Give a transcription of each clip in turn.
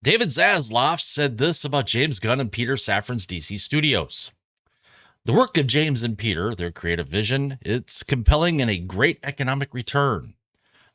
David Zaslav said this about James Gunn and Peter Safran's DC Studios. The work of James and Peter, their creative vision, it's compelling and a great economic return.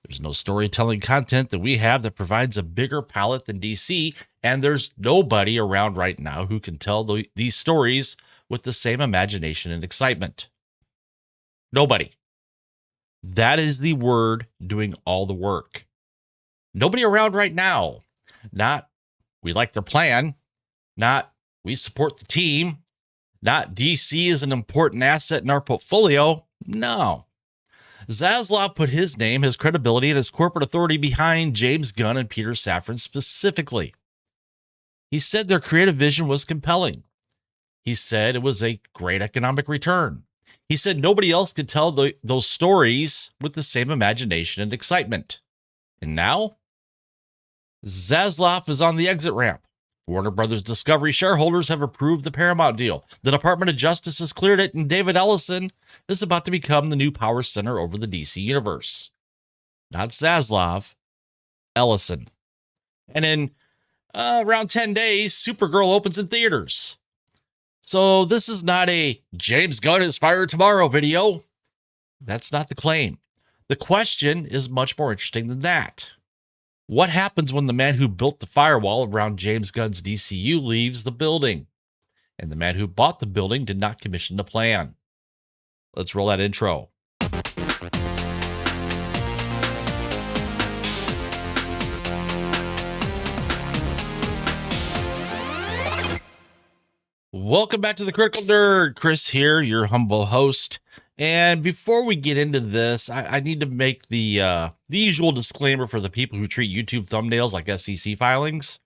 There's no storytelling content that we have that provides a bigger palette than DC, and there's nobody around right now who can tell these stories with the same imagination and excitement. Nobody. That is the word doing all the work. Nobody around right now. Not we like their plan, not we support the team, not DC is an important asset in our portfolio. No. Zaslav put his name, his credibility, and his corporate authority behind James Gunn and Peter Safran specifically. He said their creative vision was compelling. He said it was a great economic return. He said nobody else could tell those stories with the same imagination and excitement. And now, Zaslav is on the exit ramp. Warner Bros Discovery shareholders have approved the Paramount deal. The Department of Justice has cleared it, and David Ellison is about to become the new power center over the DC universe. Not Zaslav, Ellison. And in around 10 days, Supergirl opens in theaters. So this is not a James Gunn is fired tomorrow video. That's not the claim. The question is much more interesting than that. What happens when the man who built the firewall around James Gunn's DCU leaves the building, and the man who bought the building did not commission the plan? Let's roll that intro. Welcome back to the Critical Nerd. Chris here, your humble host. And before we get into this, I need to make the usual disclaimer for the people who treat YouTube thumbnails like SEC filings.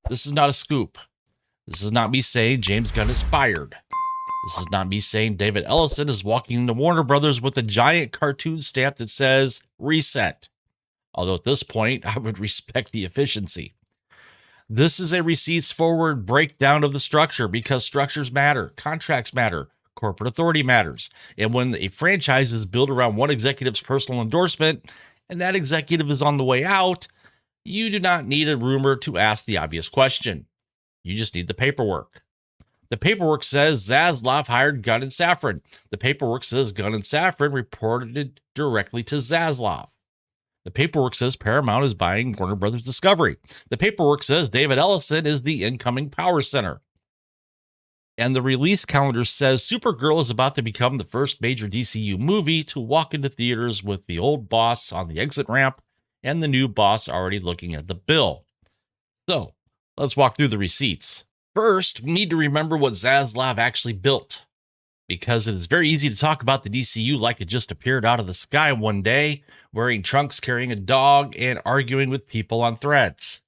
This is not a scoop. This is not me saying James Gunn is fired. This is not me saying David Ellison is walking into Warner Brothers with a giant cartoon stamp that says reset. Although at this point, I would respect the efficiency. This is a receipts forward breakdown of the structure because structures matter, contracts matter, corporate authority matters. And when a franchise is built around one executive's personal endorsement and that executive is on the way out, you do not need a rumor to ask the obvious question. You just need the paperwork. The paperwork says Zaslav hired Gunn and Safran. The paperwork says Gunn and Safran reported directly to Zaslav. The paperwork says Paramount is buying Warner Bros. Discovery. The paperwork says David Ellison is the incoming power center. And the release calendar says Supergirl is about to become the first major DCU movie to walk into theaters with the old boss on the exit ramp and the new boss already looking at the bill. So, let's walk through the receipts. First, we need to remember what Zaslav actually built, because it is very easy to talk about the DCU like it just appeared out of the sky one day, wearing trunks, carrying a dog, and arguing with people on threads.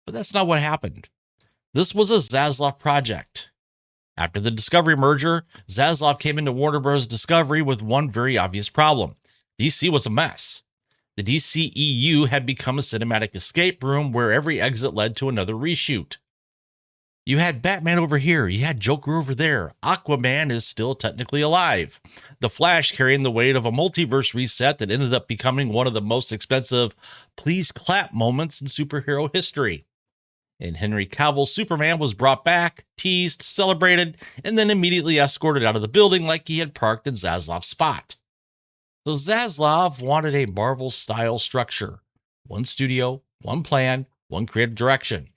But that's not what happened. This was a Zaslav project. After the Discovery merger, Zaslav came into Warner Bros. Discovery with one very obvious problem. DC was a mess. The DCEU had become a cinematic escape room where every exit led to another reshoot. You had Batman over here, you had Joker over there, Aquaman is still technically alive, The Flash carrying the weight of a multiverse reset that ended up becoming one of the most expensive please clap moments in superhero history. And Henry Cavill's Superman was brought back, teased, celebrated, and then immediately escorted out of the building like he had parked in Zaslav's spot. So Zaslav wanted a Marvel-style structure. One studio, one plan, one creative direction.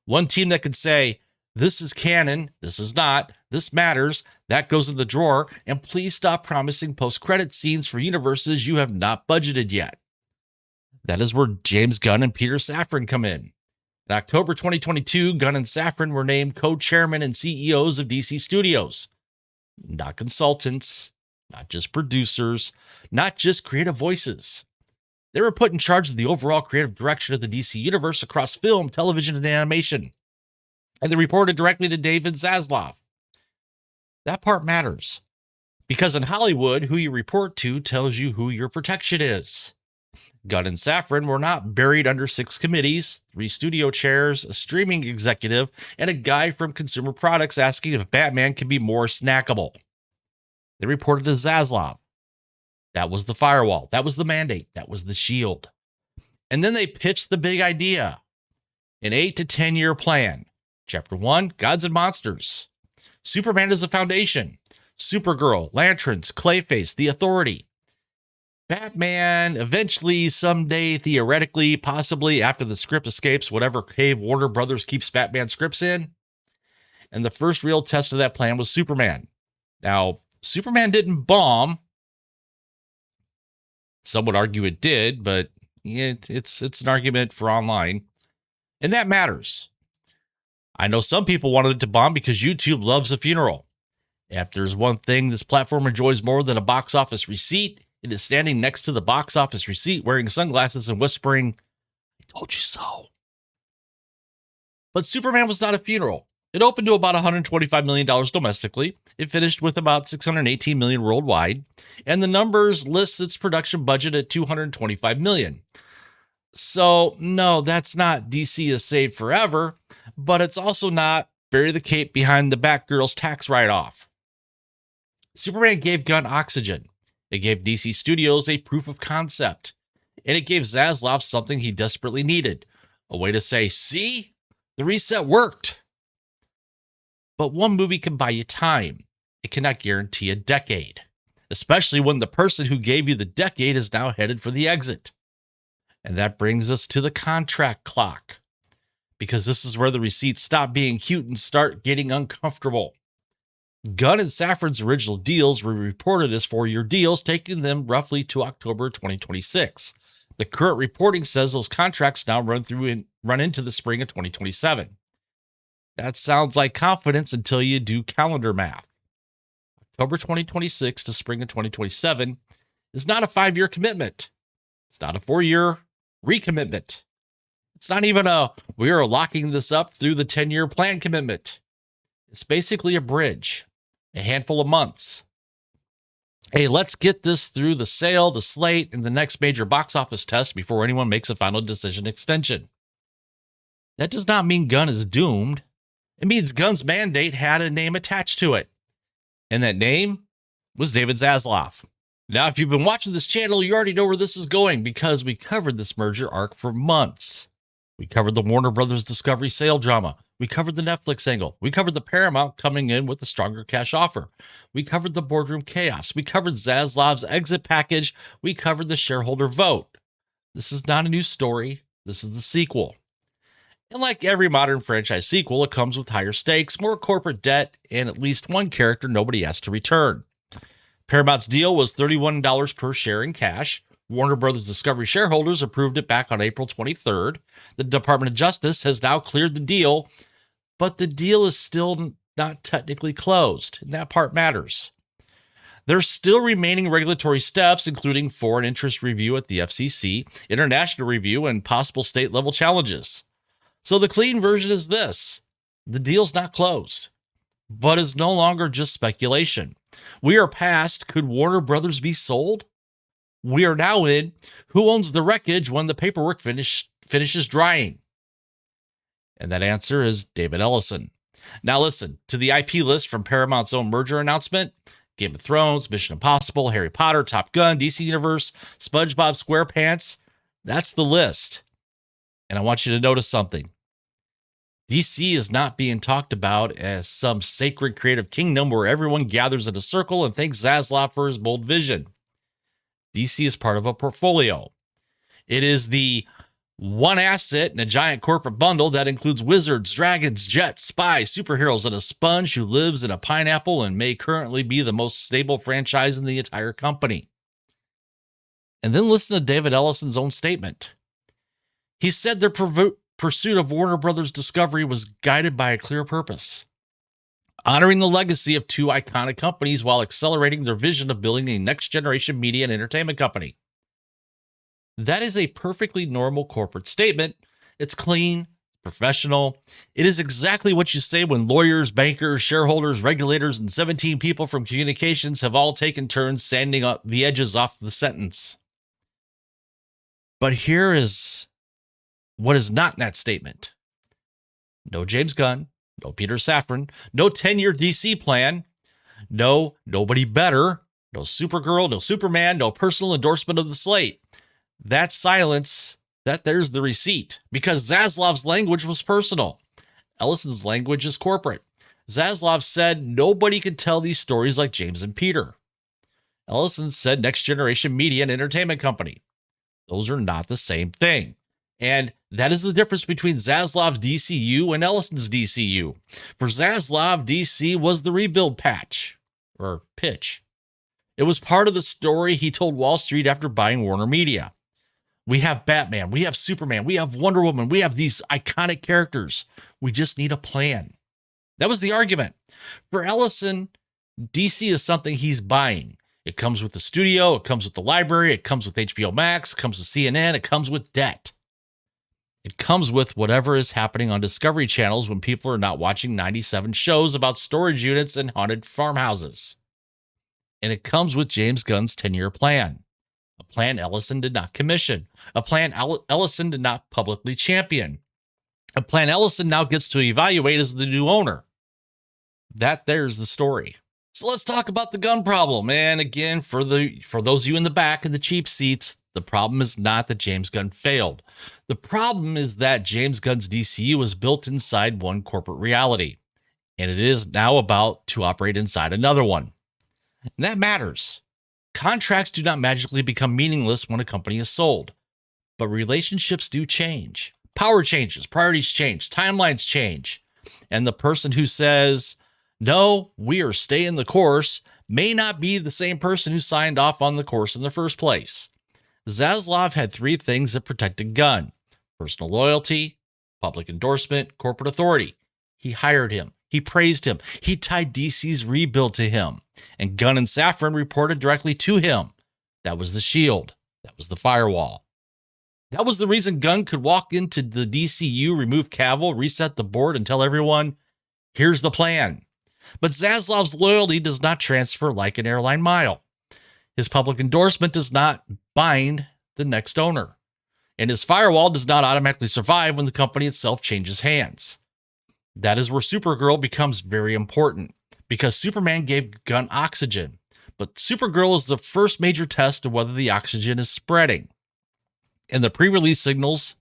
One team that could say, this is canon, this is not, this matters, that goes in the drawer, and please stop promising post-credit scenes for universes you have not budgeted yet. That is where James Gunn and Peter Safran come in. In October 2022, Gunn and Safran were named co-chairmen and CEOs of DC Studios. Not consultants, not just producers, not just creative voices. They were put in charge of the overall creative direction of the DC universe across film, television, and animation. And they reported directly to David Zaslav. That part matters, because in Hollywood, who you report to tells you who your protection is. Gunn and Safran were not buried under 6 committees, 3 studio chairs, a streaming executive, and a guy from Consumer Products asking if Batman can be more snackable. They reported to Zaslav. That was the firewall. That was the mandate. That was the shield. And then they pitched the big idea. an 8 to 10 year plan. Chapter 1, Gods and Monsters. Superman as a Foundation. Supergirl, Lanterns, Clayface, The Authority. Batman, eventually, someday, theoretically, possibly, after the script escapes whatever cave Warner Bros. Keeps Batman scripts in. And the first real test of that plan was Superman. Now, Superman didn't bomb. Some would argue it did, but it's an argument for online. And that matters. I know some people wanted it to bomb because YouTube loves a funeral. If there's one thing this platform enjoys more than a box office receipt, it is standing next to the box office receipt, wearing sunglasses and whispering, "I told you so." But Superman was not a funeral. It opened to about $125 million domestically. It finished with about $618 million worldwide. And the numbers lists its production budget at $225 million. So, no, that's not DC is saved forever, but it's also not bury the cape behind the Batgirl's tax write-off. Superman gave Gunn oxygen. It gave DC Studios a proof of concept. And it gave Zaslav something he desperately needed. A way to say, see, the reset worked. But one movie can buy you time. It cannot guarantee a decade, especially when the person who gave you the decade is now headed for the exit. And that brings us to the contract clock, because this is where the receipts stop being cute and start getting uncomfortable. Gunn and Safran's original deals were reported as 4-year deals, taking them roughly to October 2026. The current reporting says those contracts now run into the spring of 2027. That sounds like confidence until you do calendar math. October 2026 to spring of 2027 is not a 5-year commitment. It's not a 4-year recommitment. It's not even we are locking this up through the 10-year plan commitment. It's basically a bridge, a handful of months. Hey, let's get this through the sale, the slate, and the next major box office test before anyone makes a final decision extension. That does not mean Gunn is doomed. It means Gunn's mandate had a name attached to it. And that name was David Zaslav. Now, if you've been watching this channel, you already know where this is going because we covered this merger arc for months. We covered the Warner Bros. Discovery sale drama. We covered the Netflix angle. We covered the Paramount coming in with a stronger cash offer. We covered the boardroom chaos. We covered Zaslav's exit package. We covered the shareholder vote. This is not a new story. This is the sequel. And like every modern franchise sequel, it comes with higher stakes, more corporate debt, and at least one character nobody has to return. Paramount's deal was $31 per share in cash. Warner Bros. Discovery shareholders approved it back on April 23rd. The Department of Justice has now cleared the deal, but the deal is still not technically closed, and that part matters. There's still remaining regulatory steps, including foreign interest review at the FCC, international review, and possible state-level challenges. So the clean version is this. The deal's not closed, but is no longer just speculation. We are past, could Warner Brothers be sold? We are now in, who owns the wreckage when the paperwork finishes drying? And that answer is David Ellison. Now listen, to the IP list from Paramount's own merger announcement, Game of Thrones, Mission Impossible, Harry Potter, Top Gun, DC Universe, SpongeBob SquarePants, that's the list. And I want you to notice something. DC is not being talked about as some sacred creative kingdom where everyone gathers in a circle and thanks Zaslav for his bold vision. DC is part of a portfolio. It is the one asset in a giant corporate bundle that includes wizards, dragons, jets, spies, superheroes, and a sponge who lives in a pineapple and may currently be the most stable franchise in the entire company. And then listen to David Ellison's own statement. He said their pursuit of Warner Bros. Discovery was guided by a clear purpose, honoring the legacy of two iconic companies while accelerating their vision of building a next-generation media and entertainment company. That is a perfectly normal corporate statement. It's clean, professional. It is exactly what you say when lawyers, bankers, shareholders, regulators, and 17 people from communications have all taken turns sanding up the edges off the sentence. But here is what is not in that statement. No James Gunn, no Peter Safran, no 10-year DC plan, no nobody better, no Supergirl, no Superman, no personal endorsement of the slate. That silence That there's the receipt, because Zaslav's language was personal. Ellison's language is corporate. Zaslav said nobody could tell these stories like James and Peter. Ellison said Next Generation Media and Entertainment Company. Those are not the same thing. And that is the difference between Zaslav's DCU and Ellison's DCU. For Zaslav, DC was the rebuild pitch. It was part of the story he told Wall Street after buying Warner Media. We have Batman, we have Superman, we have Wonder Woman, we have these iconic characters. We just need a plan. That was the argument. For Ellison, DC is something he's buying. It comes with the studio, it comes with the library, it comes with HBO Max, it comes with CNN, it comes with debt. It comes with whatever is happening on Discovery channels when people are not watching 97 shows about storage units and haunted farmhouses. And it comes with James Gunn's 10-year plan. A plan Ellison did not commission. A plan Ellison did not publicly champion. A plan Ellison now gets to evaluate as the new owner. There's the story. So let's talk about the Gunn problem. And again, for those of you in the back in the cheap seats, the problem is not that James Gunn failed. The problem is that James Gunn's DCU was built inside one corporate reality, and it is now about to operate inside another one. And that matters. Contracts do not magically become meaningless when a company is sold, but relationships do change. Power changes, priorities change, timelines change. And the person who says, no, we are staying the course, may not be the same person who signed off on the course in the first place. Zaslav had three things that protected Gunn: personal loyalty, public endorsement, corporate authority. He hired him. He praised him. He tied DC's rebuild to him. And Gunn and Safran reported directly to him. That was the shield. That was the firewall. That was the reason Gunn could walk into the DCU, remove Cavill, reset the board, and tell everyone, here's the plan. But Zaslav's loyalty does not transfer like an airline mile. His public endorsement does not bind the next owner. And his firewall does not automatically survive when the company itself changes hands. That is where Supergirl becomes very important, because Superman gave Gunn oxygen, but Supergirl is the first major test of whether the oxygen is spreading. And the pre-release signals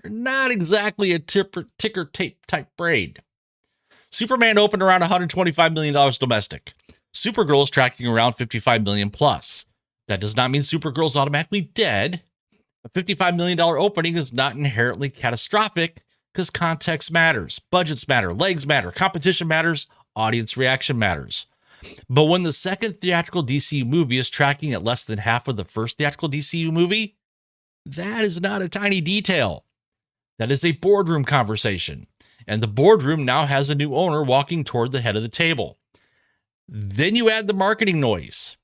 are not exactly a ticker tape type braid. Superman opened around $125 million domestic. Supergirl is tracking around $55 million plus. That does not mean Supergirl is automatically dead. A $55 million opening is not inherently catastrophic, because context matters, budgets matter, legs matter, competition matters, audience reaction matters. But when the second theatrical DCU movie is tracking at less than half of the first theatrical DCU movie, that is not a tiny detail. That is a boardroom conversation. And the boardroom now has a new owner walking toward the head of the table. Then you add the marketing noise.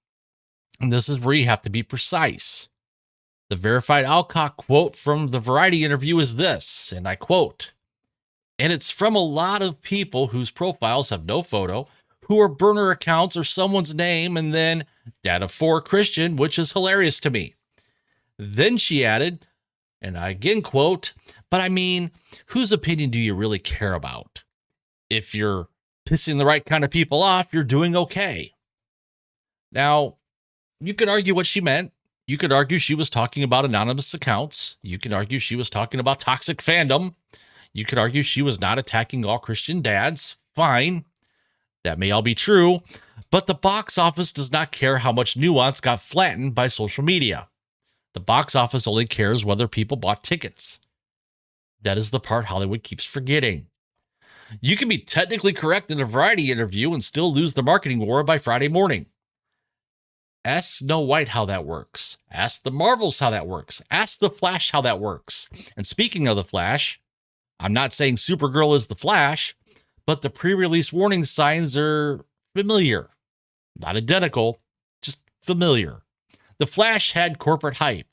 And this is where you have to be precise. The verified Alcock quote from the Variety interview is this, and I quote, "And it's from a lot of people whose profiles have no photo, who are burner accounts or someone's name, and then data for Christian, which is hilarious to me." Then she added, and I again quote, "But I mean, whose opinion do you really care about? If you're pissing the right kind of people off, you're doing okay." Now, you could argue what she meant. You could argue she was talking about anonymous accounts. You could argue she was talking about toxic fandom. You could argue she was not attacking all Christian dads. Fine. That may all be true, but the box office does not care how much nuance got flattened by social media. The box office only cares whether people bought tickets. That is the part Hollywood keeps forgetting. You can be technically correct in a Variety interview and still lose the marketing war by Friday morning. Ask Snow White how that works. Ask the Marvels how that works. Ask the Flash how that works. And speaking of the Flash, I'm not saying Supergirl is the Flash, but the pre-release warning signs are familiar. Not identical, just familiar. The Flash had corporate hype.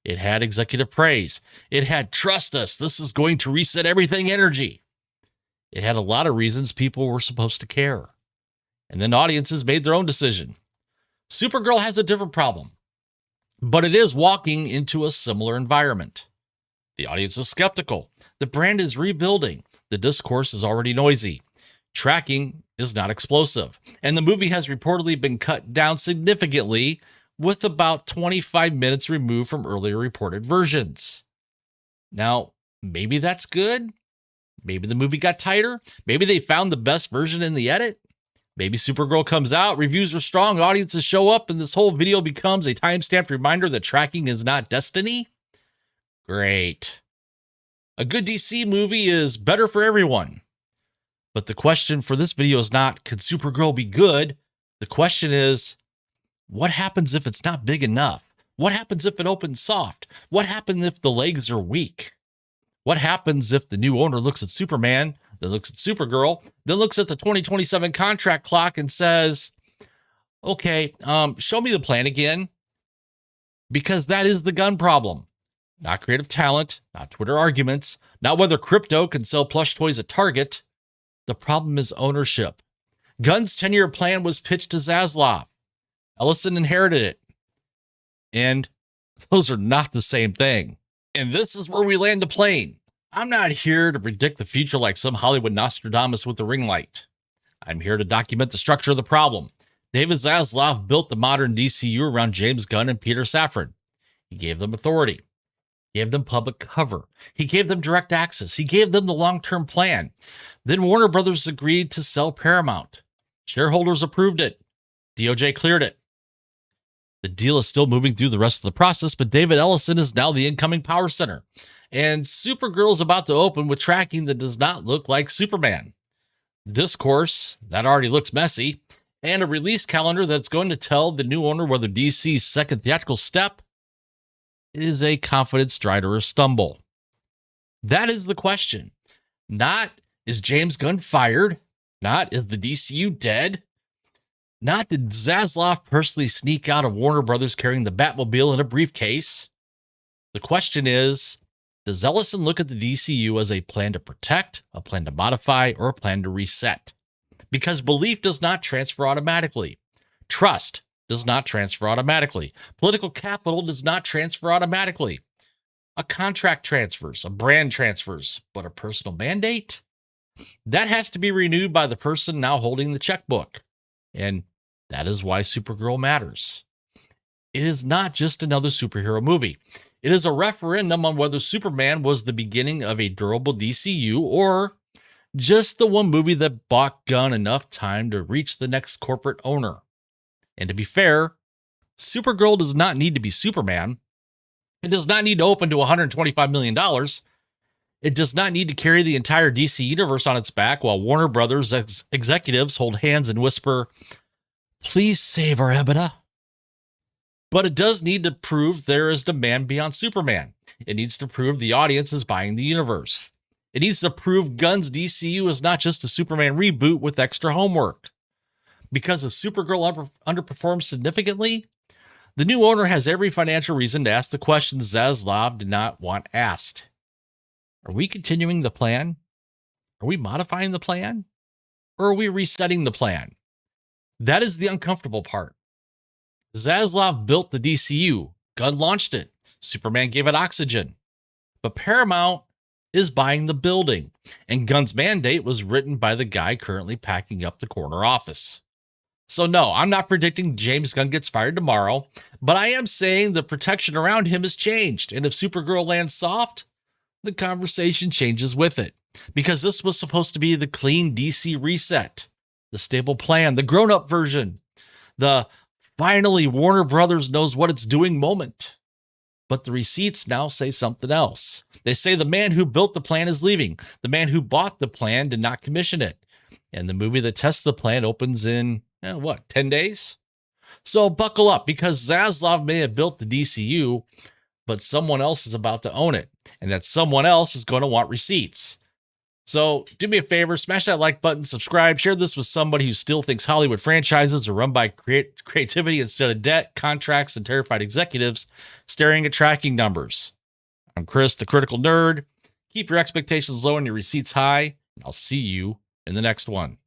It had executive praise. It had trust us, this is going to reset everything energy. It had a lot of reasons people were supposed to care. And then audiences made their own decision. Supergirl has a different problem, but it is walking into a similar environment. The audience is skeptical. The brand is rebuilding. The discourse is already noisy. Tracking is not explosive. And the movie has reportedly been cut down significantly, with about 25 minutes removed from earlier reported versions. Now, maybe that's good. Maybe the movie got tighter. Maybe they found the best version in the edit. Maybe Supergirl comes out, reviews are strong, audiences show up, and this whole video becomes a timestamped reminder that tracking is not destiny. Great. A good DC movie is better for everyone. But the question for this video is not, could Supergirl be good? The question is, what happens if it's not big enough? What happens if it opens soft? What happens if the legs are weak? What happens if the new owner looks at Superman, then looks at Supergirl, then looks at the 2027 contract clock and says, okay, show me the plan again? Because that is the Gunn problem. Not creative talent, not Twitter arguments, not whether crypto can sell plush toys at Target. The problem is ownership. Gunn's 10-year plan was pitched to Zaslav. Ellison inherited it. And those are not the same thing. And this is where we land the plane. I'm not here to predict the future like some Hollywood Nostradamus with a ring light. I'm here to document the structure of the problem. David Zaslav built the modern DCU around James Gunn and Peter Safran. He gave them authority. He gave them public cover. He gave them direct access. He gave them the long-term plan. Then Warner Bros. Agreed to sell Paramount. Shareholders approved it. DOJ cleared it. The deal is still moving through the rest of the process, but David Ellison is now the incoming power center. And Supergirl is about to open with tracking that does not look like Superman. Discourse that already looks messy, and a release calendar that's going to tell the new owner whether DC's second theatrical step is a confident stride or a stumble. That is the question. Not, is James Gunn fired? Not, is the DCU dead? Not, did Zaslav personally sneak out of Warner Brothers carrying the Batmobile in a briefcase? The question is, does Ellison look at the DCU as a plan to protect, a plan to modify, or a plan to reset? Because belief does not transfer automatically. Trust does not transfer automatically. Political capital does not transfer automatically. A contract transfers, a brand transfers, but a personal mandate? That has to be renewed by the person now holding the checkbook. And that is why Supergirl matters. It is not just another superhero movie. It is a referendum on whether Superman was the beginning of a durable DCU or just the one movie that bought Gunn enough time to reach the next corporate owner. And to be fair, Supergirl does not need to be Superman. It does not need to open to $125 million. It does not need to carry the entire DC universe on its back while Warner Brothers executives hold hands and whisper, "Please save our EBITDA." But it does need to prove there is demand beyond Superman. It needs to prove the audience is buying the universe. It needs to prove Gunn's DCU is not just a Superman reboot with extra homework. Because if Supergirl underperforms significantly, the new owner has every financial reason to ask the questions Zaslav did not want asked. Are we continuing the plan? Are we modifying the plan? Or are we resetting the plan? That is the uncomfortable part. Zaslav built the DCU. Gunn launched it. Superman gave it oxygen. But Paramount is buying the building, and Gunn's mandate was written by the guy currently packing up the corner office. So no, I'm not predicting James Gunn gets fired tomorrow, but I am saying the protection around him has changed, and if Supergirl lands soft, the conversation changes with it. Because this was supposed to be the clean DC reset, the stable plan, the grown-up version, the finally Warner Brothers knows what it's doing moment. But the receipts now say something else. They say the man who built the plan is leaving. The man who bought the plan did not commission it. And the movie that tests the plan opens in, 10 days? So buckle up, because Zaslav may have built the DCU, but someone else is about to own it. And that someone else is going to want receipts. So do me a favor, smash that like button, subscribe, share this with somebody who still thinks Hollywood franchises are run by creativity instead of debt, contracts, and terrified executives staring at tracking numbers. I'm Chris, the Critical Nerd. Keep your expectations low and your receipts high. And I'll see you in the next one.